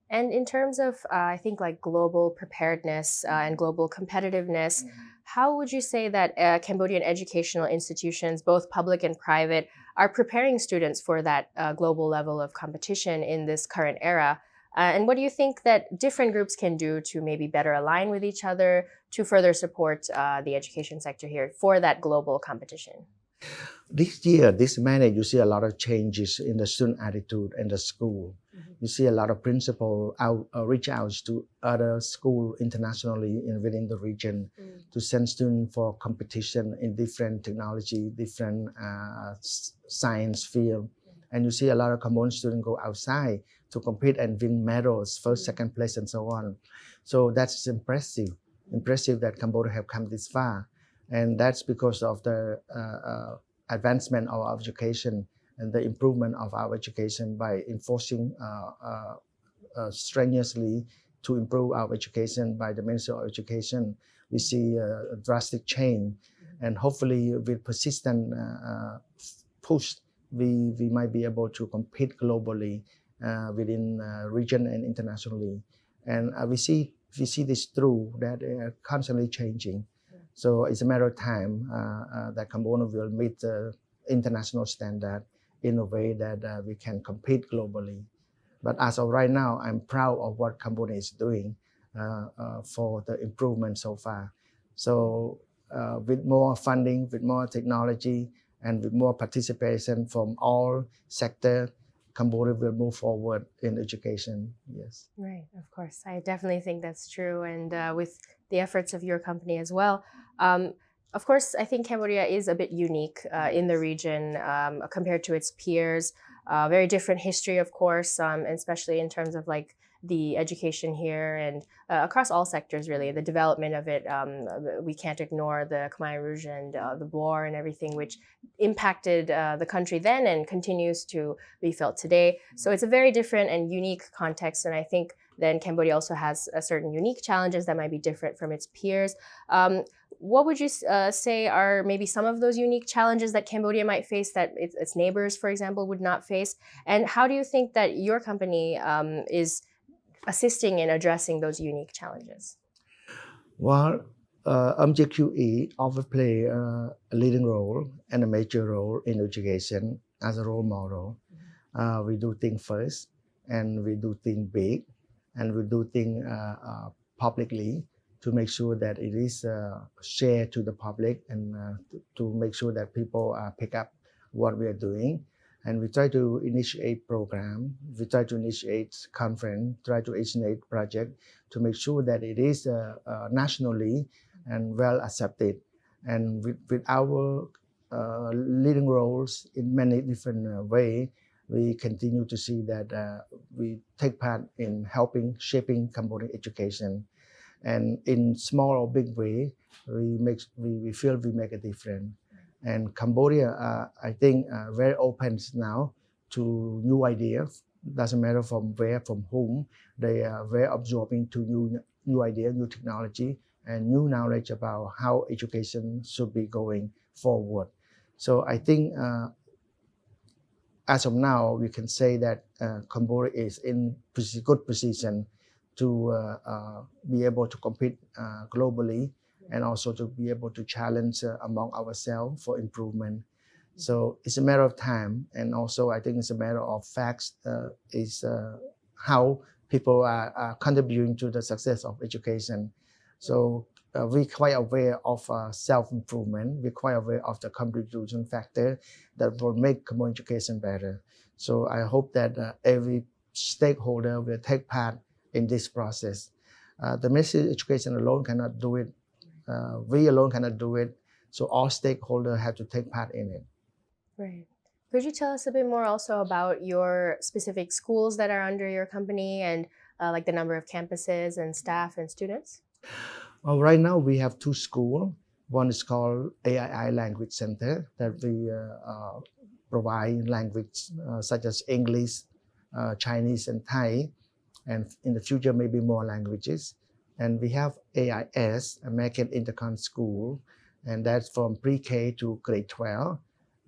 And in terms of, I think, like global preparedness and global competitiveness, how would you say that Cambodian educational institutions, both public and private, are preparing students for that global level of competition in this current era? And what do you think that different groups can do to maybe better align with each other to further support the education sector here for that global competition? This year, this May, you see a lot of changes in the student attitude in the school. You see a lot of principal reach out to other school internationally and within the region to send students for competition in different technology, different science field. And you see a lot of Cambodian students go outside to compete and win medals, first, second place, and so on. So that's impressive that Cambodia have come this far. And that's because of the advancement of our education and the improvement of our education by enforcing strenuously to improve our education by the Ministry of Education. We see a drastic change, and hopefully with persistent push, we might be able to compete globally within region and internationally. And we see this through that they are constantly changing. So it's a matter of time that Cambodia will meet the international standard in a way that we can compete globally. But as of right now, I'm proud of what Cambodia is doing for the improvement so far. So with more funding, with more technology, and with more participation from all sectors, Cambodia will move forward in education. Yes. Right, of course. I definitely think that's true. And with the efforts of your company as well. Of course, I think Cambodia is a bit unique in the region compared to its peers. Very different history, of course, especially in terms of like the education here and across all sectors, really. The development of it, we can't ignore the Khmer Rouge and the war and everything, which impacted the country then and continues to be felt today. So it's a very different and unique context. And I think then Cambodia also has a certain unique challenges that might be different from its peers. What would you say are maybe some of those unique challenges that Cambodia might face that its neighbors, for example, would not face? And how do you think that your company is assisting in addressing those unique challenges? Well, MJQE often play a leading role and a major role in education as a role model. We do things first, and we do things big, and we do things publicly to make sure that it is shared to the public and to make sure that people pick up what we are doing. And we try to initiate program, we try to initiate conference, try to initiate project to make sure that it is nationally and well accepted. And with our leading roles in many different ways, we continue to see that we take part in helping shaping Cambodian education. And in small or big way, we feel we make a difference. And Cambodia, I think, very open now to new ideas. Doesn't matter from where, from whom. They are very absorbing to new ideas, new technology, and new knowledge about how education should be going forward. So I think, as of now, we can say that Cambodia is in good position to be able to compete globally and also to be able to challenge among ourselves for improvement. So it's a matter of time, and also I think it's a matter of facts, is how people are contributing to the success of education. So we're quite aware of self-improvement, we're quite aware of the contribution factor that will make Cambodian education better. So I hope that every stakeholder will take part in this process. The Ministry of Education alone cannot do it. We alone cannot do it. So all stakeholders have to take part in it. Right. Could you tell us a bit more also about your specific schools that are under your company and like the number of campuses and staff and students? Well, right now we have two schools. One is called AII Language Center that we provide language such as English, Chinese, and Thai, and in the future maybe more languages. And we have AIS, American Intercon School, and that's from pre-K to grade 12.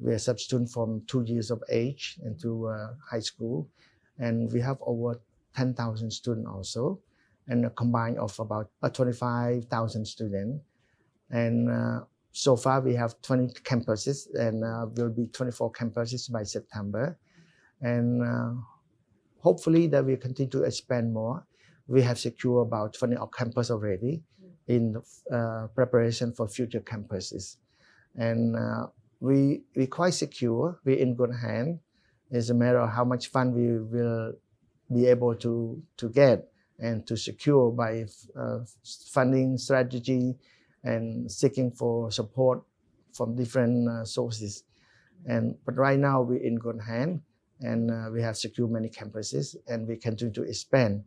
We accept students from 2 years of age into high school. And we have over 10,000 students also, and a combined of about 25,000 students. And so far we have 20 campuses, and will be 24 campuses by September. And hopefully that we continue to expand more. We have secured about 20 campus already in preparation for future campuses. And we quite secure, we're in good hand. It's a matter of how much fund we will be able to get and to secure by funding strategy and seeking for support from different sources. But right now we're in good hand, and we have secured many campuses, and we continue to expand.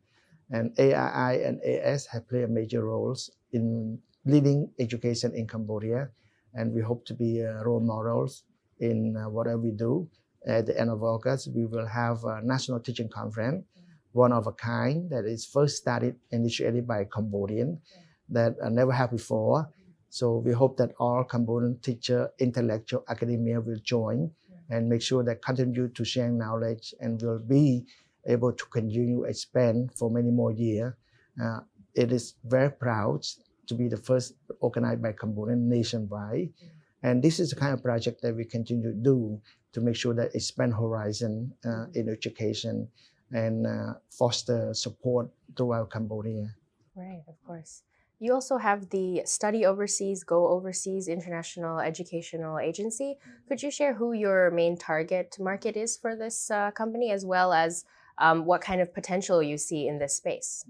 And AII and AS have played major roles in leading education in Cambodia, and we hope to be role models in whatever we do. At the end of August, we will have a national teaching conference, one of a kind, that is first started, initiated by Cambodian, that never had before. So we hope that all Cambodian teacher, intellectual, academia will join and make sure that contribute to sharing knowledge and will be able to continue expand for many more years. It is very proud to be the first organized by Cambodian nationwide. And this is the kind of project that we continue to do to make sure that expand horizon in education and foster support throughout Cambodia. Right, of course. You also have the Study Overseas, Go Overseas International Educational Agency. Could you share who your main target market is for this company, as well as what kind of potential you see in this space?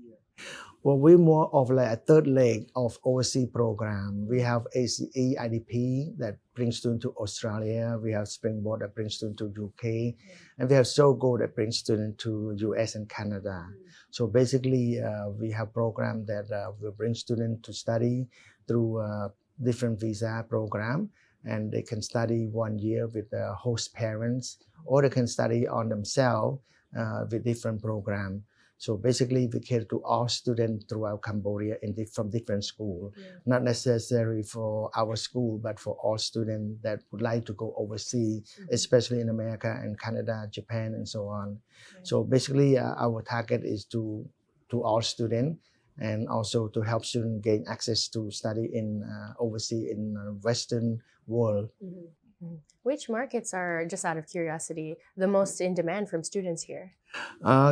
Well, we're more of like a third leg of overseas program. We have ACE IDP that brings students to Australia. We have Springboard that brings students to UK. And we have SOGO that brings students to US and Canada. So basically, we have programs that will bring students to study through different visa program. And they can study 1 year with the host parents, or they can study on themselves with different programs. So basically, we cater to all students throughout Cambodia from different schools. Not necessarily for our school, but for all students that would like to go overseas, especially in America and Canada, Japan, and so on. So basically, our target is to all students, and also to help students gain access to study in overseas in Western world. Which markets are, just out of curiosity, the most in demand from students here?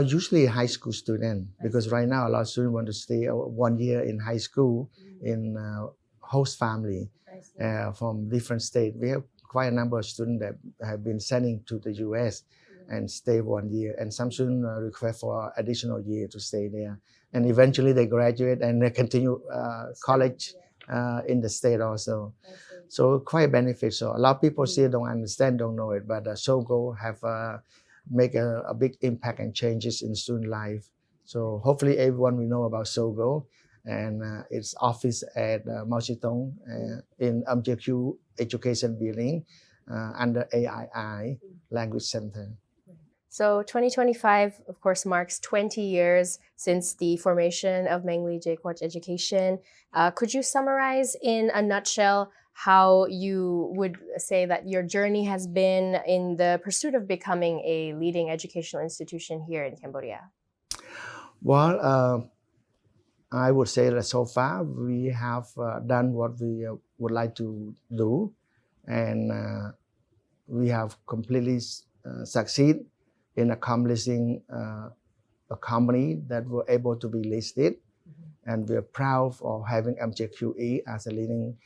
Usually high school student, because right now a lot of students want to stay 1 year in high school in host family from different states. We have quite a number of students that have been sending to the US and stay 1 year, and some students request for additional year to stay there. And eventually they graduate and they continue college in the state also. So quite beneficial. A lot of people still don't understand, don't know it, but SOGO have make a big impact and changes in student life. So hopefully everyone will know about SOGO, and its office at Mao Zedong in MJQ Education Building under AII Language Center. So 2025, of course, marks 20 years since the formation of MJQT Education. Could you summarize in a nutshell how you would say that your journey has been in the pursuit of becoming a leading educational institution here in Cambodia? Well, I would say that so far we have done what we would like to do, and we have completely succeeded in accomplishing a company that were able to be listed. And we're proud of having MJQE as a leading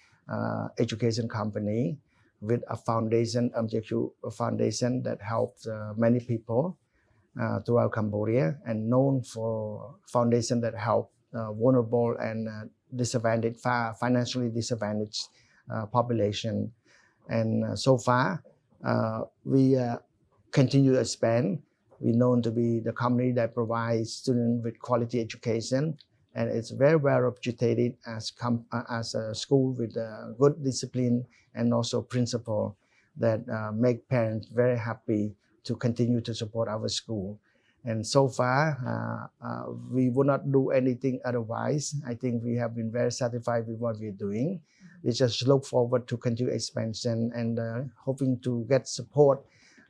education company with a foundation, MJQ Foundation, that helps many people throughout Cambodia, and known for foundation that help vulnerable and disadvantaged, financially disadvantaged population. And so far, we continue to expand. We're known to be the company that provides students with quality education, and it's very well reputed as a school with good discipline and also principle that make parents very happy to continue to support our school. And so far, we would not do anything otherwise. I think we have been very satisfied with what we're doing. We just look forward to continue expansion and hoping to get support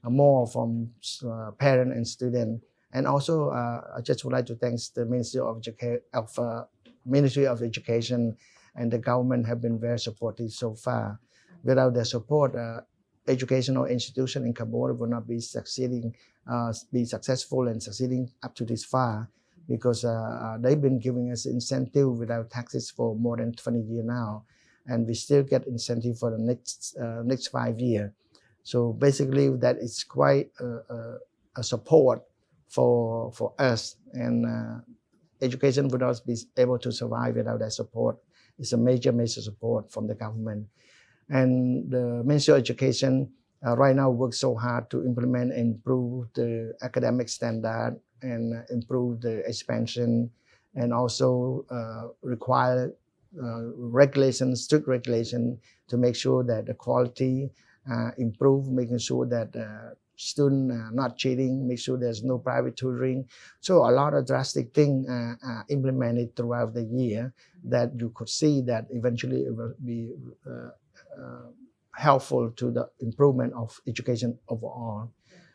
more from parents and students And also, I just would like to thank the Ministry of Education and the government have been very supportive so far. Without their support, educational institution in Cambodia would not be successful and succeeding up to this far, because they've been giving us incentive without taxes for more than 20 years now, and we still get incentive for the next 5 years. So basically, that is quite a support for us, and education would not be able to survive without that support. It's a major support from the government. And the Ministry of Education right now works so hard to implement and improve the academic standard and improve the expansion, and also require strict regulation to make sure that the quality improve, making sure that students not cheating, make sure there's no private tutoring. So a lot of drastic things implemented throughout the year that you could see that eventually it will be helpful to the improvement of education overall.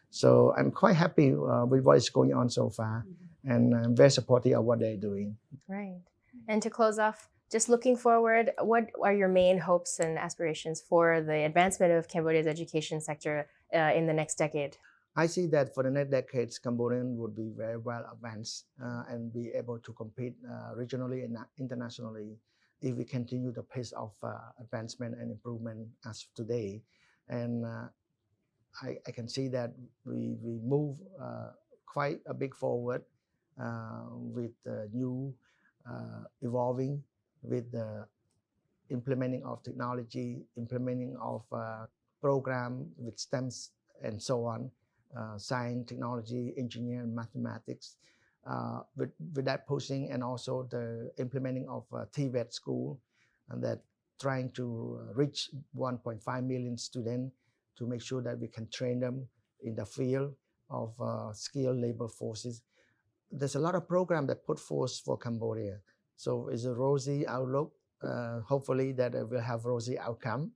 So I'm quite happy with what is going on so far, and I'm very supportive of what they're doing. Right. And to close off, just looking forward, what are your main hopes and aspirations for the advancement of Cambodia's education sector in the next decade? I see that for the next decades, Cambodian would be very well advanced and be able to compete regionally and internationally if we continue the pace of advancement and improvement as today. And I can see that we move quite a big forward with new evolving, with the implementing of technology, implementing of program with STEMs and so on, science, technology, engineering, mathematics, with that pushing, and also the implementing of TVET school, and that trying to reach 1.5 million students to make sure that we can train them in the field of skilled labor forces. There's a lot of program that put forth for Cambodia. So it's a rosy outlook. Hopefully that we'll have rosy outcome.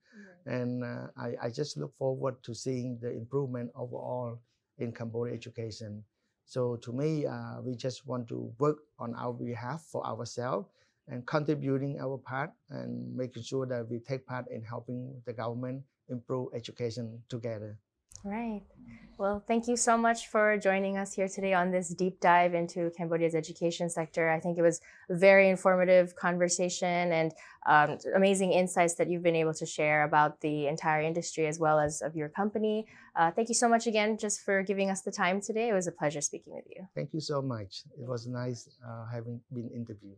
And I just look forward to seeing the improvement overall in Cambodia education. So to me, we just want to work on our behalf for ourselves and contributing our part and making sure that we take part in helping the government improve education together. Right. Well, thank you so much for joining us here today on this deep dive into Cambodia's education sector. I think it was a very informative conversation and amazing insights that you've been able to share about the entire industry as well as of your company. Thank you so much again just for giving us the time today. It was a pleasure speaking with you. Thank you so much. It was nice having been interviewed.